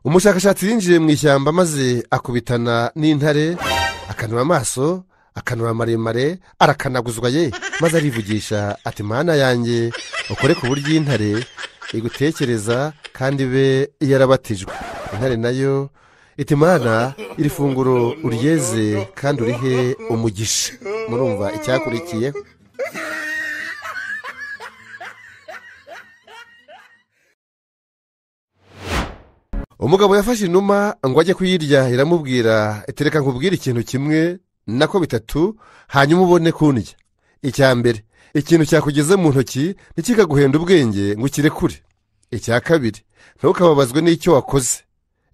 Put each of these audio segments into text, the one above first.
umushakashatsi yinjiye mu ishyamba maze akubitana n'intare, akanura amaso, akanura maremare, arakanaguzwa ye, maze arivugisha ati mana yanjye ukore ku buryo intare igutekereza kandi be yarabatijwe. Intare nayo iti mana iri funguro uryeze kandi urihe umugisha. Murumva icyakurikiyeho. Umugabo yafashe inuma ngo ajye kuyirya, iramubwira itereka nkubwire ikintu kimwe nako bitatu hanyuma ubone kundya. Icya mbere, ikintu cyakugeze mu ntoki ntikikaguhenda ubwenge ngo ukirekure. Icya kabiri, ntukababazwe n'icyo wakoze.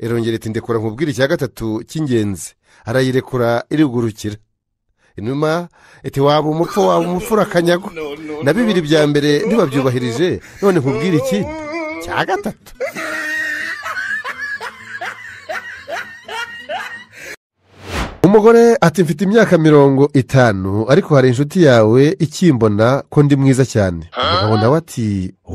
Irongera iti ndekura nkubwire icya gatatu cy'ingenzi. Arayirekura irigurukira. Inuma iti waba umupfu urakanyago. Na bibiri bya mbere ntibabyubahirije, none nkubwire ikindi cya gatatu. Umugore ati mfite imyaka 50 ariko hari inshuti yawe ikimbona ko ndi mwiza cyane. Umugabo nawe ati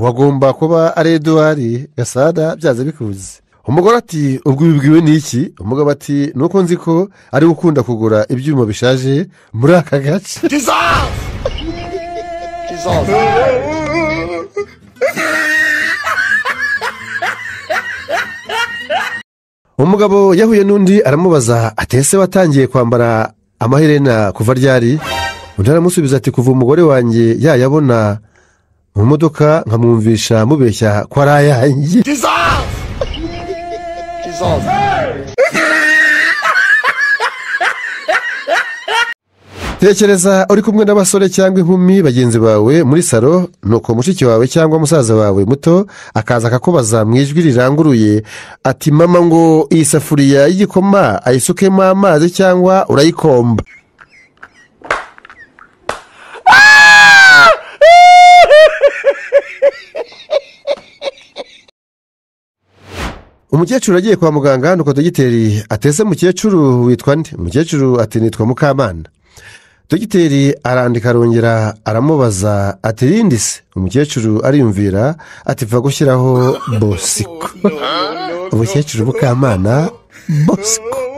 wagomba kuba ari Edouard Gasana byaze bikuze. Umugore ati ubwo ubibwiwe n'iki? Umugabo ati nuko nzi ko ari gukunda kugura ibyuma bishaje muri aka gace. Umugabo yahuye n'undi aramubaza ati ese watangiye kwambara amaherena kuva ryari? Undi aramusubiza ati kuva umugore wanjye yayabona mu modoka nkamwumvisha mubeshya ko ari ayanjye. Tekereza uri kumwe n'abasore cyangwa inkumi bagenzi bawe muri salo, nuko mushiki wawe cyangwa musaza wawe muto akaza akakubaza mu ijwi riranguruye ati mama ngo iyi safuriya y'igikoma ayisukemo amazi cyangwa urayikomba? Umukecuru agiye kwa muganga, nuko dogiteri atese mukecuru witwa nde? Umukecuru ati nitwa Mukamana. Dogiteri arandika arongera aramubaza ati rindi se? Umukecuru ariyumvira ati va gushyiraho Bosiko. Umukecuru Mukamana Bosiko.